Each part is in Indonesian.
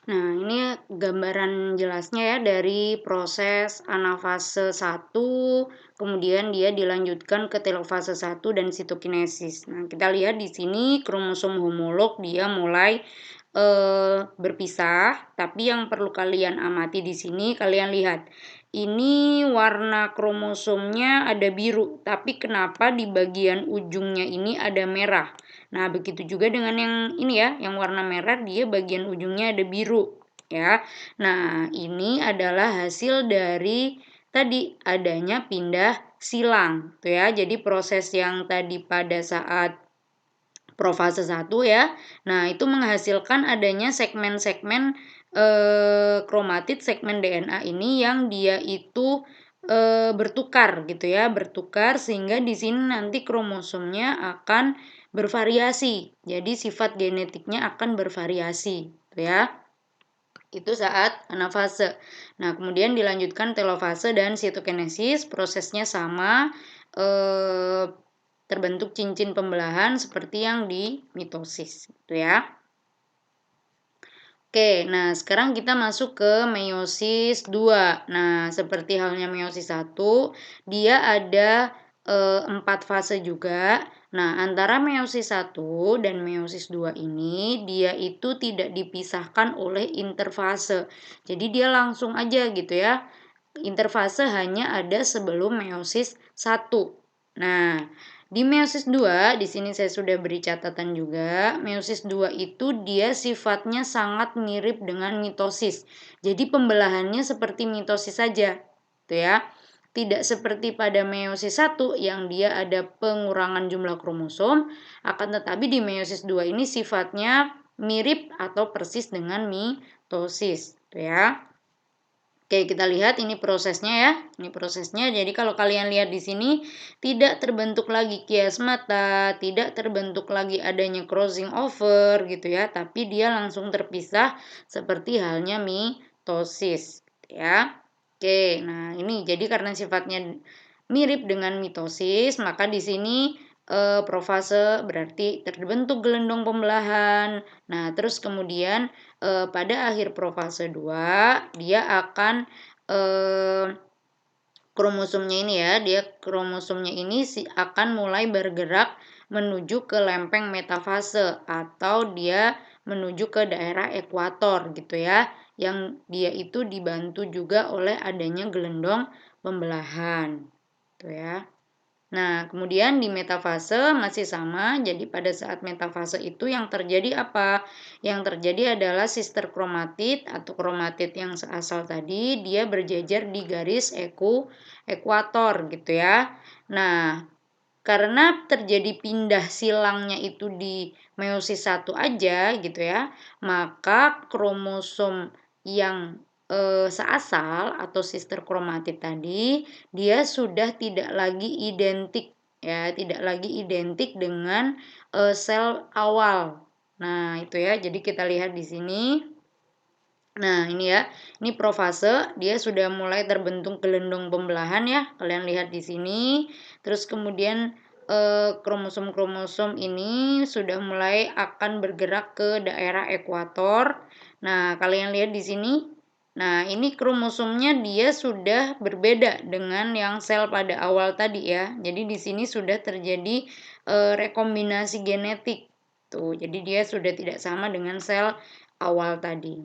Nah, ini gambaran jelasnya ya dari proses anafase 1, kemudian dia dilanjutkan ke telofase 1 dan sitokinesis. Nah, kita lihat di sini kromosom homolog dia mulai berpisah, tapi yang perlu kalian amati di sini, kalian lihat. Ini warna kromosomnya ada biru, tapi kenapa di bagian ujungnya ini ada merah? Nah, begitu juga dengan yang ini ya, yang warna merah dia bagian ujungnya ada biru ya. Nah, ini adalah hasil dari tadi adanya pindah silang tuh ya. Jadi proses yang tadi pada saat profase 1 ya. Nah, itu menghasilkan adanya segmen-segmen kromatid segmen DNA ini yang dia itu bertukar gitu ya, bertukar sehingga di sini nanti kromosomnya akan bervariasi. Jadi sifat genetiknya akan bervariasi, gitu ya. Itu saat anafase. Nah, kemudian dilanjutkan telofase dan sitokinesis, prosesnya sama, terbentuk cincin pembelahan seperti yang di mitosis, gitu ya. Oke, nah sekarang kita masuk ke meiosis 2. Nah, seperti halnya meiosis 1, dia ada 4 fase juga. Nah, antara meiosis 1 dan meiosis 2 ini, dia itu tidak dipisahkan oleh interfase. Jadi dia langsung aja gitu ya. Interfase hanya ada sebelum meiosis 1. Nah, di meiosis 2, di sini saya sudah beri catatan juga, meiosis 2 itu dia sifatnya sangat mirip dengan mitosis. Jadi pembelahannya seperti mitosis saja, tuh ya. Tidak seperti pada meiosis 1 yang dia ada pengurangan jumlah kromosom, akan tetapi di meiosis 2 ini sifatnya mirip atau persis dengan mitosis, tuh ya. Oke, kita lihat ini prosesnya ya. Ini prosesnya. Jadi kalau kalian lihat di sini tidak terbentuk lagi kiasmata, tidak terbentuk lagi adanya crossing over gitu ya, tapi dia langsung terpisah seperti halnya mitosis gitu ya. Oke, nah ini jadi karena sifatnya mirip dengan mitosis, maka di sini profase berarti terbentuk gelendong pembelahan. Nah, terus kemudian pada akhir profase 2 dia akan kromosomnya ini ya, kromosomnya ini akan mulai bergerak menuju ke lempeng metafase atau dia menuju ke daerah ekuator gitu ya, yang dia itu dibantu juga oleh adanya gelendong pembelahan. Tuh ya. Nah, kemudian di metafase masih sama. Jadi pada saat metafase itu yang terjadi apa? Yang terjadi adalah sister kromatid atau kromatid yang seasal tadi dia berjejer di garis ekuator gitu ya. Nah, karena terjadi pindah silangnya itu di meiosis 1 aja gitu ya, maka kromosom yang seasal atau sister kromatid tadi dia sudah tidak lagi identik ya, tidak lagi identik dengan sel awal. Nah, itu ya. Jadi kita lihat di sini. Nah, ini ya. Ini profase, dia sudah mulai terbentuk gelendong pembelahan ya. Kalian lihat di sini. Terus kemudian kromosom-kromosom ini sudah mulai akan bergerak ke daerah ekuator. Nah, kalian lihat di sini. Nah, ini kromosomnya dia sudah berbeda dengan yang sel pada awal tadi ya. Jadi di sini sudah terjadi rekombinasi genetik. Tuh, jadi dia sudah tidak sama dengan sel awal tadi.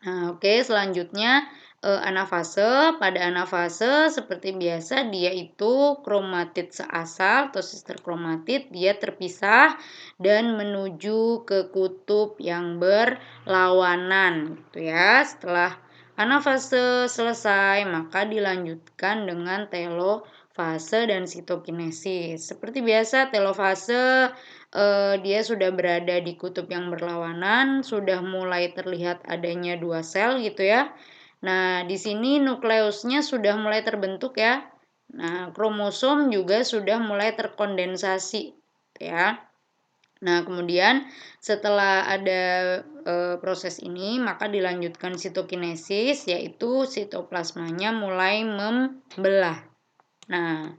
Nah, oke, selanjutnya anafase. Pada anafase seperti biasa dia itu kromatid seasal atau sister kromatid dia terpisah dan menuju ke kutub yang berlawanan gitu ya. Setelah anafase selesai, maka dilanjutkan dengan telofase dan sitokinesis. Seperti biasa telofase dia sudah berada di kutub yang berlawanan, sudah mulai terlihat adanya dua sel gitu ya. Nah, di sini nukleusnya sudah mulai terbentuk ya. Nah, kromosom juga sudah mulai terkondensasi ya. Nah, kemudian setelah ada proses ini, maka dilanjutkan sitokinesis, yaitu sitoplasmanya mulai membelah. Nah,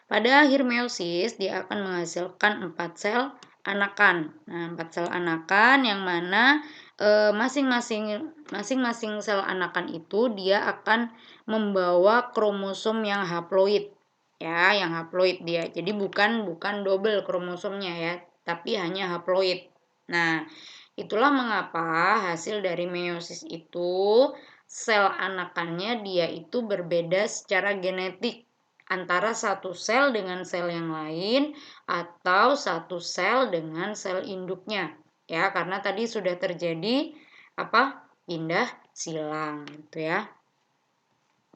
pada akhir meiosis, dia akan menghasilkan 4 sel anakan. Nah, 4 sel anakan yang mana masing-masing sel anakan itu dia akan membawa kromosom yang haploid, ya, yang haploid dia. Jadi bukan double kromosomnya ya, tapi hanya haploid. Nah, itulah mengapa hasil dari meiosis itu sel anakannya dia itu berbeda secara genetik antara satu sel dengan sel yang lain atau satu sel dengan sel induknya. Ya, karena tadi sudah terjadi pindah silang gitu ya.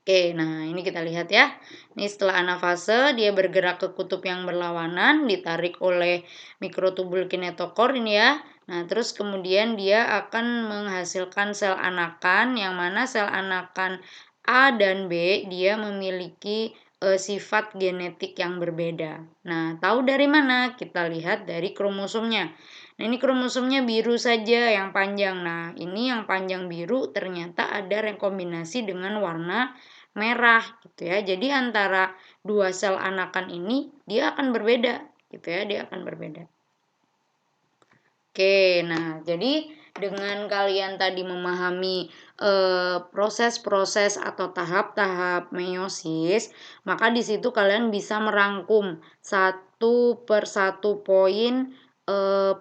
Oke, nah ini kita lihat ya. Ini setelah anafase dia bergerak ke kutub yang berlawanan, ditarik oleh mikrotubul kinetokor ini ya. Nah, terus kemudian dia akan menghasilkan sel anakan yang mana sel anakan A dan B dia memiliki sifat genetik yang berbeda. Nah, tahu dari mana? Kita lihat dari kromosomnya. Nah, ini kromosomnya biru saja yang panjang. Nah, ini yang panjang biru ternyata ada rekombinasi dengan warna merah gitu ya. Jadi antara dua sel anakan ini dia akan berbeda gitu ya, dia akan berbeda. Oke, nah jadi dengan kalian tadi memahami proses-proses atau tahap-tahap meiosis, maka di situ kalian bisa merangkum satu persatu poin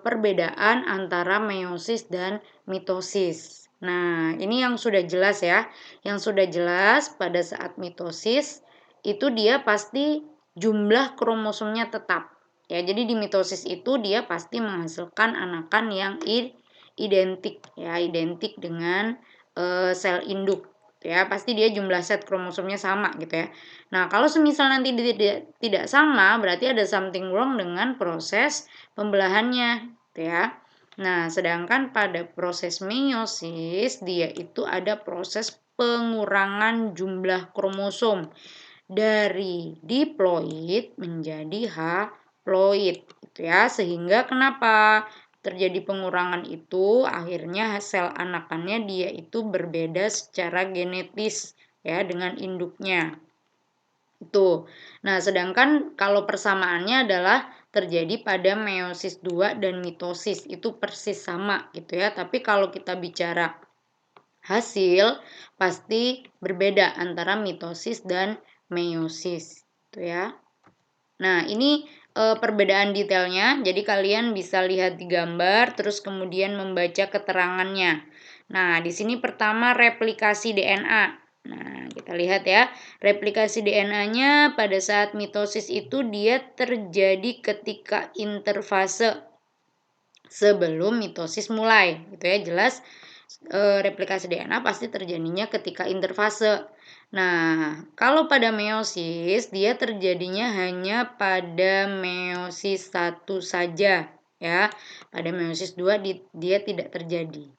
perbedaan antara meiosis dan mitosis. Nah, ini yang sudah jelas ya. Yang sudah jelas pada saat mitosis itu dia pasti jumlah kromosomnya tetap. Ya, jadi di mitosis itu dia pasti menghasilkan anakan yang identik ya, identik dengan sel induk. Ya, pasti dia jumlah set kromosomnya sama gitu ya. Nah, kalau semisal nanti tidak sama, berarti ada something wrong dengan proses pembelahannya, gitu ya. Nah, sedangkan pada proses meiosis dia itu ada proses pengurangan jumlah kromosom dari diploid menjadi haploid, gitu ya. Sehingga kenapa terjadi pengurangan itu akhirnya sel anakannya dia itu berbeda secara genetis ya dengan induknya. Itu. Nah, sedangkan kalau persamaannya adalah terjadi pada meiosis 2 dan mitosis. Itu persis sama gitu ya. Tapi kalau kita bicara hasil pasti berbeda antara mitosis dan meiosis gitu ya. Nah, ini perbedaan detailnya. Jadi kalian bisa lihat di gambar terus kemudian membaca keterangannya. Nah, di sini pertama replikasi DNA. Nah, kita lihat ya. Replikasi DNA-nya pada saat mitosis itu dia terjadi ketika interfase sebelum mitosis mulai, gitu ya. Jelas replikasi DNA pasti terjadinya ketika interfase. Nah, kalau pada meiosis dia terjadinya hanya pada meiosis 1 saja ya. Pada meiosis 2 dia tidak terjadi.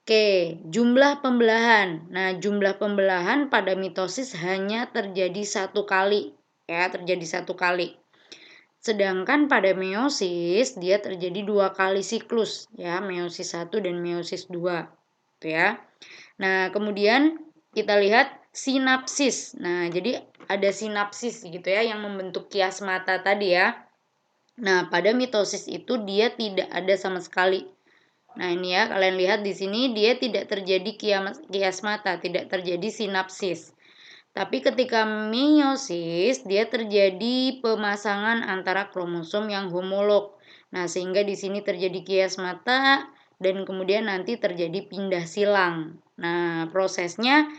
Oke, jumlah pembelahan. Nah, jumlah pembelahan pada mitosis hanya terjadi 1 kali ya, terjadi 1 kali. Sedangkan pada meiosis dia terjadi 2 kali siklus ya, meiosis 1 dan meiosis 2. Gitu ya. Nah, kemudian kita lihat sinapsis. Nah, jadi ada sinapsis gitu ya yang membentuk kiasmata tadi ya. Nah, pada mitosis itu dia tidak ada sama sekali. Nah, ini ya, kalian lihat di sini dia tidak terjadi kiasmata, tidak terjadi sinapsis. Tapi ketika meiosis, dia terjadi pemasangan antara kromosom yang homolog. Nah, sehingga di sini terjadi kiasmata dan kemudian nanti terjadi pindah silang. Nah, prosesnya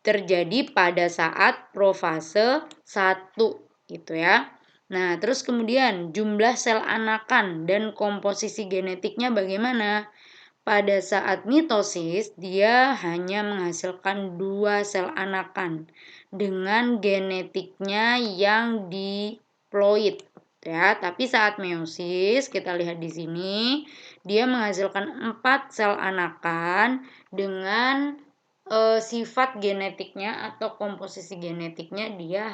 terjadi pada saat profase 1 gitu ya. Nah, terus kemudian jumlah sel anakan dan komposisi genetiknya bagaimana? Pada saat mitosis, dia hanya menghasilkan 2 sel anakan dengan genetiknya yang diploid ya. Tapi saat meiosis, kita lihat di sini, dia menghasilkan 4 sel anakan dengan sifat genetiknya atau komposisi genetiknya dia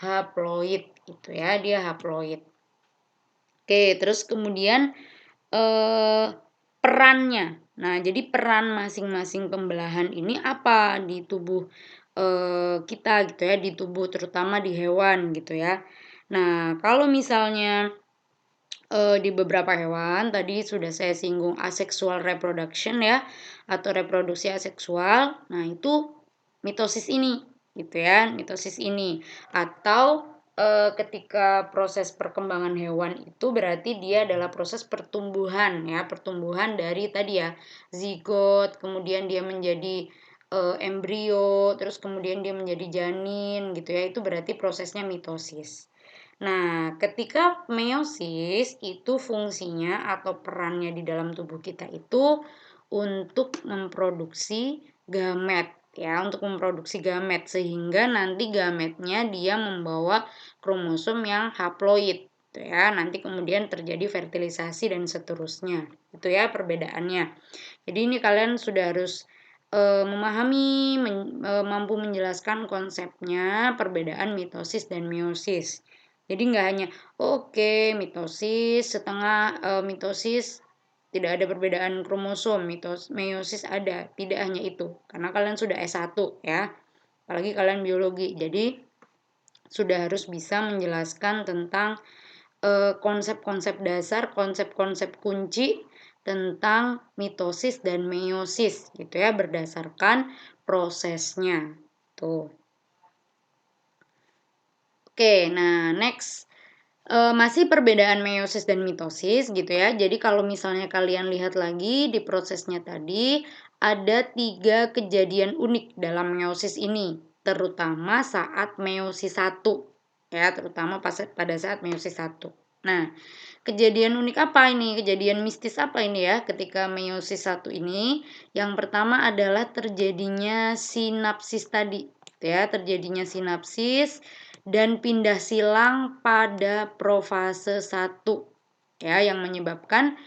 haploid gitu ya, dia haploid. Oke, terus kemudian perannya. Nah, jadi peran masing-masing pembelahan ini apa di tubuh kita gitu ya, di tubuh terutama di hewan gitu ya. Nah, kalau misalnya Di beberapa hewan tadi sudah saya singgung asexual reproduction ya, atau reproduksi aseksual. Nah, itu mitosis ini gitu ya, mitosis ini. Atau ketika proses perkembangan hewan itu berarti dia adalah proses pertumbuhan ya, pertumbuhan dari tadi ya zigot, kemudian dia menjadi embrio, terus kemudian dia menjadi janin gitu ya. Itu berarti prosesnya mitosis. Nah, ketika meiosis itu fungsinya atau perannya di dalam tubuh kita itu untuk memproduksi gamet ya, untuk memproduksi gamet sehingga nanti gametnya dia membawa kromosom yang haploid gitu ya. Nanti kemudian terjadi fertilisasi dan seterusnya. Itu ya perbedaannya. Jadi ini kalian sudah harus memahami, mampu menjelaskan konsepnya, perbedaan mitosis dan meiosis. Jadi nggak hanya oke mitosis setengah mitosis tidak ada perbedaan kromosom, meiosis ada, tidak hanya itu. Karena kalian sudah S1 ya. Apalagi kalian biologi. Jadi sudah harus bisa menjelaskan tentang konsep-konsep dasar, konsep-konsep kunci tentang mitosis dan meiosis gitu ya berdasarkan prosesnya. Tuh. Oke, nah next. Masih perbedaan meiosis dan mitosis gitu ya. Jadi kalau misalnya kalian lihat lagi di prosesnya tadi, ada 3 kejadian unik dalam meiosis ini, terutama saat meiosis 1 ya, terutama pada saat meiosis 1. Nah, kejadian unik apa ini? Kejadian mistis apa ini ya ketika meiosis 1 ini? Yang pertama adalah terjadinya sinapsis tadi, gitu ya, terjadinya sinapsis dan pindah silang pada profase 1 ya yang menyebabkan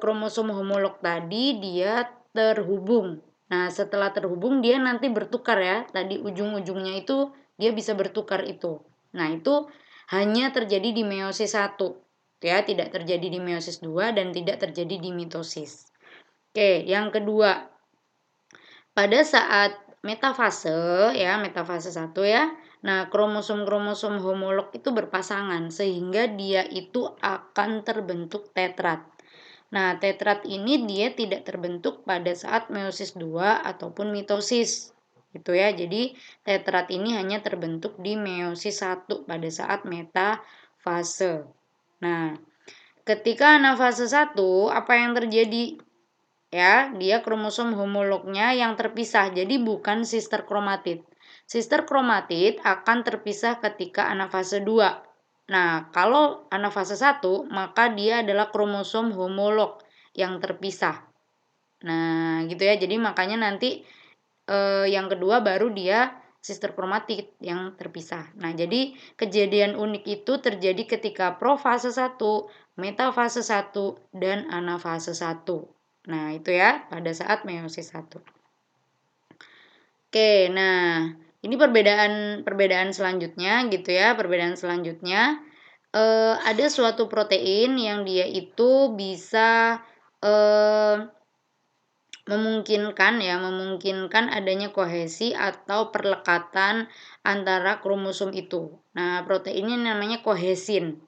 kromosom homolog tadi dia terhubung. Nah, setelah terhubung dia nanti bertukar ya. Tadi ujung-ujungnya itu dia bisa bertukar itu. Nah, itu hanya terjadi di meiosis 1 ya, tidak terjadi di meiosis 2 dan tidak terjadi di mitosis. Oke, yang kedua, pada saat metafase ya, metafase 1 ya. Nah, kromosom-kromosom homolog itu berpasangan sehingga dia itu akan terbentuk tetrat. Nah, tetrat ini dia tidak terbentuk pada saat meiosis 2 ataupun mitosis. Gitu ya. Jadi, tetrat ini hanya terbentuk di meiosis 1 pada saat metafase. Nah, ketika anafase 1, apa yang terjadi? Ya, dia kromosom homolognya yang terpisah, jadi bukan sister kromatid. Sister kromatid akan terpisah ketika anafase 2. Nah, kalau anafase 1, maka dia adalah kromosom homolog yang terpisah. Nah, gitu ya. Jadi makanya nanti yang kedua baru dia sister kromatid yang terpisah. Nah, jadi kejadian unik itu terjadi ketika profase 1, metafase 1, dan anafase 1. Nah, itu ya pada saat meiosis 1. Oke, nah ini perbedaan selanjutnya gitu ya. Perbedaan selanjutnya ada suatu protein yang dia itu bisa memungkinkan adanya kohesi atau perlekatan antara kromosom itu. Nah, proteinnya namanya kohesin.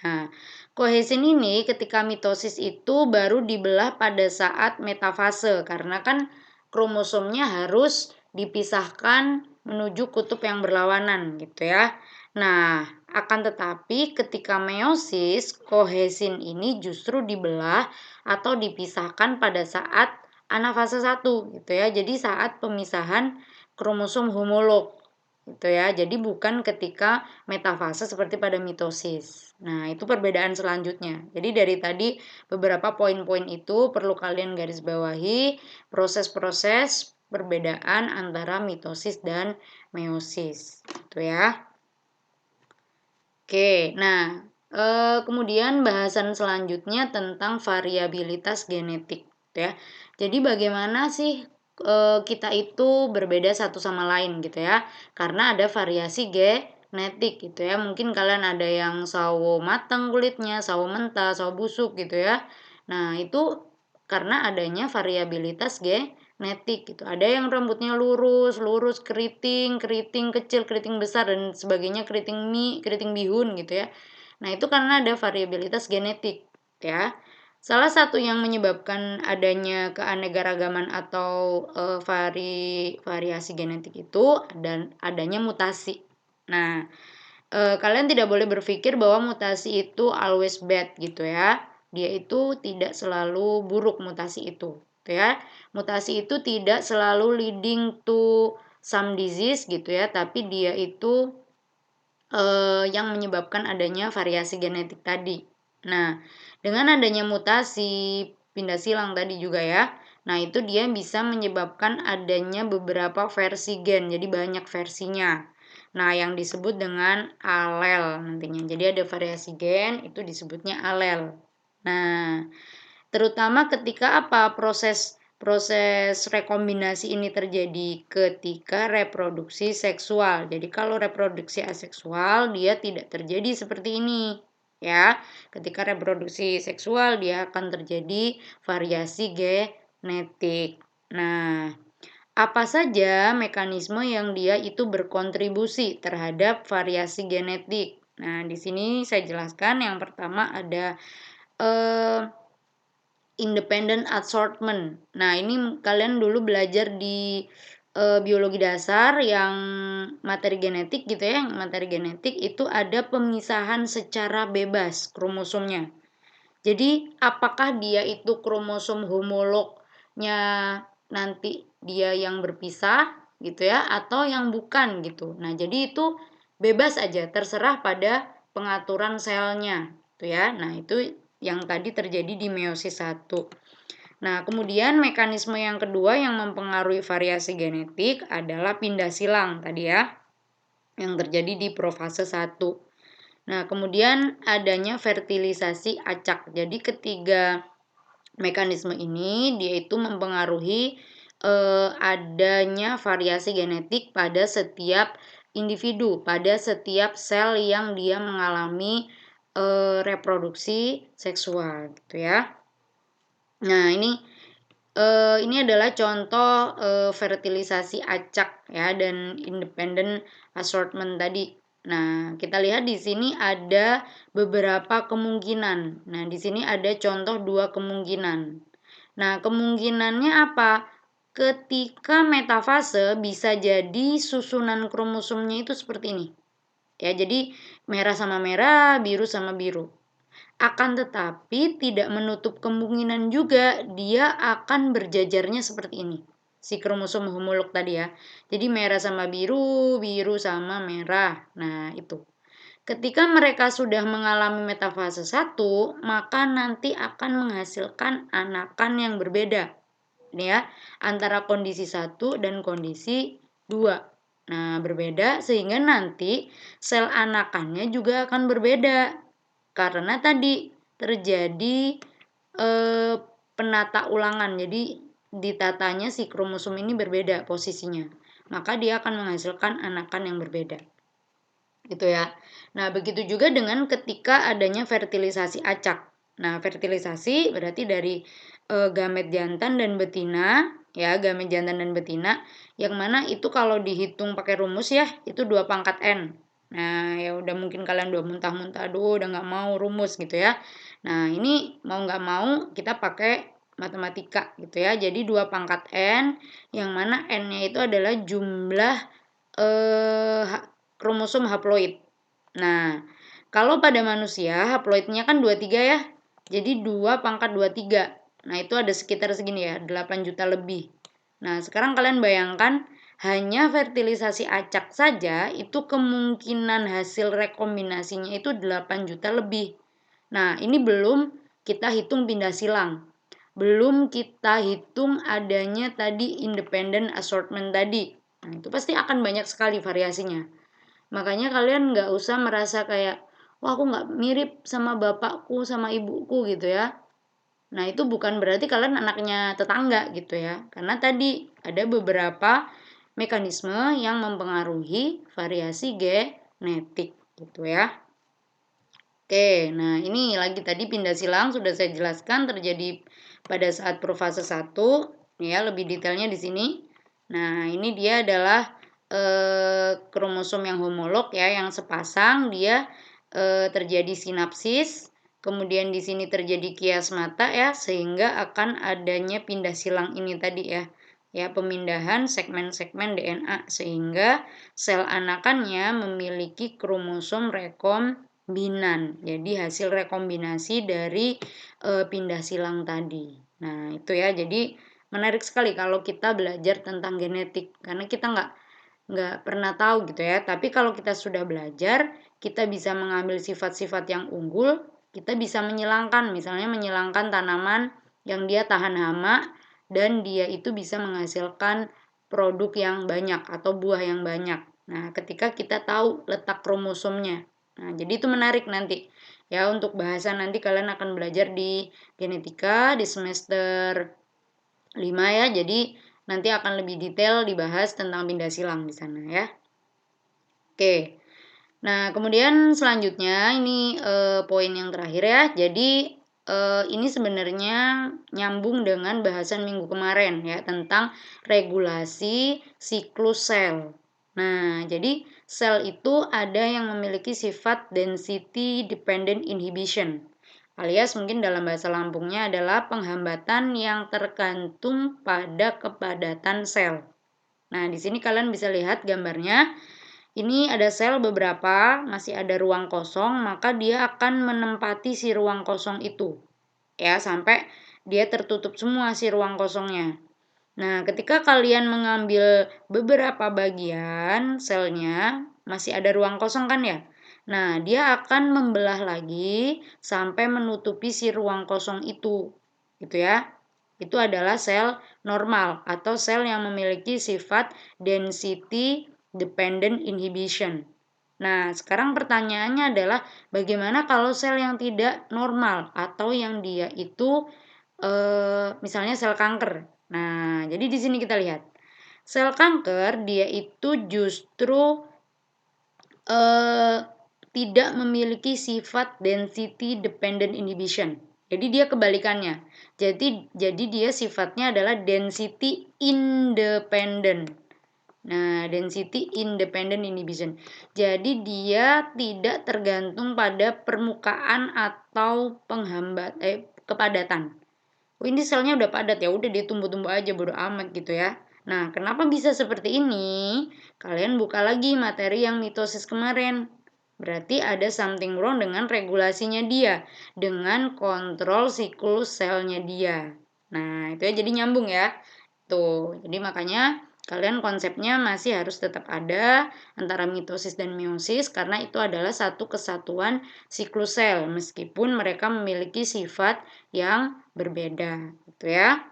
Nah, kohesin ini ketika mitosis itu baru dibelah pada saat metafase karena kan kromosomnya harus dipisahkan menuju kutub yang berlawanan gitu ya. Nah, akan tetapi ketika meiosis, kohesin ini justru dibelah atau dipisahkan pada saat anafase 1 gitu ya. Jadi saat pemisahan kromosom homolog gitu ya. Jadi bukan ketika metafase seperti pada mitosis. Nah, itu perbedaan selanjutnya. Jadi dari tadi beberapa poin-poin itu perlu kalian garis bawahi proses-proses perbedaan antara mitosis dan meiosis. Gitu ya. Oke, nah kemudian bahasan selanjutnya tentang variabilitas genetik, gitu ya. Jadi bagaimana sih kita itu berbeda satu sama lain, gitu ya? Karena ada variasi genetik, gitu ya. Mungkin kalian ada yang sawo matang kulitnya, sawo mentah, sawo busuk, gitu ya. Nah itu karena adanya variabilitas genetik, gitu. Ada yang rambutnya lurus, keriting, keriting kecil, keriting besar dan sebagainya, keriting mie, keriting bihun gitu ya. Nah, itu karena ada variabilitas genetik, ya. Salah satu yang menyebabkan adanya keanekaragaman atau variasi genetik itu adanya mutasi. Nah, kalian tidak boleh berpikir bahwa mutasi itu always bad gitu ya. Dia itu tidak selalu buruk mutasi itu, gitu ya. Mutasi itu tidak selalu leading to some disease gitu ya, tapi dia itu yang menyebabkan adanya variasi genetik tadi. Nah, dengan adanya mutasi pindah silang tadi juga ya. Nah, itu dia bisa menyebabkan adanya beberapa versi gen. Jadi banyak versinya. Nah, yang disebut dengan alel nantinya. Jadi ada variasi gen, itu disebutnya alel. Nah, terutama ketika apa? Proses rekombinasi ini terjadi ketika reproduksi seksual. Jadi kalau reproduksi aseksual dia tidak terjadi seperti ini. Ya, ketika reproduksi seksual dia akan terjadi variasi genetik. Nah, apa saja mekanisme yang dia itu berkontribusi terhadap variasi genetik? Nah, di sini saya jelaskan yang pertama ada eh, independent assortment. Nah, ini kalian dulu belajar di biologi dasar yang materi genetik gitu ya. Yang materi genetik itu ada pemisahan secara bebas kromosomnya. Jadi, apakah dia itu kromosom homolognya nanti dia yang berpisah gitu ya atau yang bukan gitu. Nah, jadi itu bebas aja, terserah pada pengaturan selnya gitu ya. Nah, itu yang tadi terjadi di meiosis 1. Nah, kemudian mekanisme yang kedua yang mempengaruhi variasi genetik adalah pindah silang tadi ya, yang terjadi di profase 1. Nah, kemudian adanya fertilisasi acak. Jadi ketiga mekanisme ini dia itu mempengaruhi adanya variasi genetik pada setiap individu, pada setiap sel yang dia mengalami reproduksi seksual gitu ya. Nah, ini adalah contoh fertilisasi acak ya dan independent assortment tadi. Nah, kita lihat di sini ada beberapa kemungkinan. Nah, di sini ada contoh 2 kemungkinan. Nah, kemungkinannya apa? Ketika metafase bisa jadi susunan kromosomnya itu seperti ini. Ya, jadi merah sama merah, biru sama biru. Akan tetapi tidak menutup kemungkinan juga dia akan berjajarnya seperti ini. Si kromosom homolog tadi ya. Jadi merah sama biru, biru sama merah. Nah, itu. Ketika mereka sudah mengalami metafase 1, maka nanti akan menghasilkan anakan yang berbeda. Ini ya, antara kondisi 1 dan kondisi 2. Nah, berbeda sehingga nanti sel anakannya juga akan berbeda. Karena tadi terjadi penata ulangan. Jadi ditatanya si kromosom ini berbeda posisinya. Maka dia akan menghasilkan anakan yang berbeda. Gitu ya. Nah, begitu juga dengan ketika adanya fertilisasi acak. Nah, fertilisasi berarti dari gamet jantan dan betina, ya, gamet jantan dan betina, yang mana itu kalau dihitung pakai rumus ya, itu 2 pangkat N. Nah, ya udah mungkin kalian udah muntah-muntah, aduh udah nggak mau rumus gitu ya. Nah, ini mau nggak mau kita pakai matematika gitu ya. Jadi 2 pangkat N, yang mana N-nya itu adalah jumlah kromosom haploid. Nah, kalau pada manusia haploidnya kan 23 ya. Jadi 2 pangkat 23. Nah, itu ada sekitar segini ya, 8 juta lebih. Nah, sekarang kalian bayangkan hanya fertilisasi acak saja itu kemungkinan hasil rekombinasinya itu 8 juta lebih. Nah, ini belum kita hitung pindah silang. Belum kita hitung adanya tadi independent assortment tadi. Nah, itu pasti akan banyak sekali variasinya. Makanya kalian nggak usah merasa kayak, wah aku nggak mirip sama bapakku, sama ibuku gitu ya. Nah, itu bukan berarti kalian anaknya tetangga gitu ya. Karena tadi ada beberapa mekanisme yang mempengaruhi variasi genetik gitu ya. Oke, nah ini lagi tadi pindah silang sudah saya jelaskan terjadi pada saat profase 1 ya, lebih detailnya di sini. Nah, ini dia adalah kromosom yang homolog ya, yang sepasang dia terjadi sinapsis, kemudian di sini terjadi kiasmata ya, sehingga akan adanya pindah silang ini tadi ya. Ya, pemindahan segmen-segmen DNA sehingga sel anakannya memiliki kromosom rekombinan. Jadi hasil rekombinasi dari pindah silang tadi. Nah, itu ya. Jadi menarik sekali kalau kita belajar tentang genetik karena kita nggak pernah tahu gitu ya. Tapi kalau kita sudah belajar, kita bisa mengambil sifat-sifat yang unggul, kita bisa menyilangkan, misalnya menyilangkan tanaman yang dia tahan hama dan dia itu bisa menghasilkan produk yang banyak atau buah yang banyak. Nah, ketika kita tahu letak kromosomnya. Nah, jadi itu menarik nanti. Ya, untuk bahasan nanti kalian akan belajar di genetika di semester 5 ya. Jadi nanti akan lebih detail dibahas tentang pindah silang di sana ya. Oke. Nah, kemudian selanjutnya ini poin yang terakhir ya. Jadi ini sebenarnya nyambung dengan bahasan minggu kemarin ya tentang regulasi siklus sel. Nah, jadi sel itu ada yang memiliki sifat density dependent inhibition. Alias mungkin dalam bahasa Lampungnya adalah penghambatan yang tergantung pada kepadatan sel. Nah, di sini kalian bisa lihat gambarnya. Ini ada sel beberapa, masih ada ruang kosong, maka dia akan menempati si ruang kosong itu. Ya, sampai dia tertutup semua si ruang kosongnya. Nah, ketika kalian mengambil beberapa bagian selnya, masih ada ruang kosong kan ya? Nah, dia akan membelah lagi sampai menutupi si ruang kosong itu. Gitu ya. Itu adalah sel normal atau sel yang memiliki sifat density dependent inhibition. Nah, sekarang pertanyaannya adalah bagaimana kalau sel yang tidak normal atau yang dia itu misalnya sel kanker. Nah, jadi di sini kita lihat. Sel kanker dia itu justru tidak memiliki sifat density dependent inhibition. Jadi dia kebalikannya. Jadi dia sifatnya adalah density independent. Nah, density independent inhibition. Jadi dia tidak tergantung pada permukaan atau kepadatan. Oh, ini selnya udah padat ya, udah dia tumbuh-tumbuh aja bodo amat gitu ya. Nah, kenapa bisa seperti ini? Kalian buka lagi materi yang mitosis kemarin. Berarti ada something wrong dengan regulasinya dia, dengan kontrol siklus selnya dia. Nah, itu ya jadi nyambung ya. Tuh, jadi makanya kalian konsepnya masih harus tetap ada antara mitosis dan meiosis karena itu adalah satu kesatuan siklus sel meskipun mereka memiliki sifat yang berbeda gitu ya.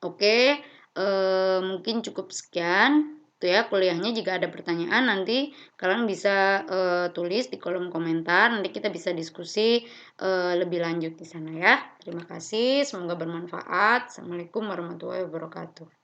Oke, mungkin cukup sekian tuh ya kuliahnya. Jika ada pertanyaan nanti kalian bisa tulis di kolom komentar, nanti kita bisa diskusi lebih lanjut di sana ya. Terima kasih, semoga bermanfaat. Assalamualaikum warahmatullahi wabarakatuh.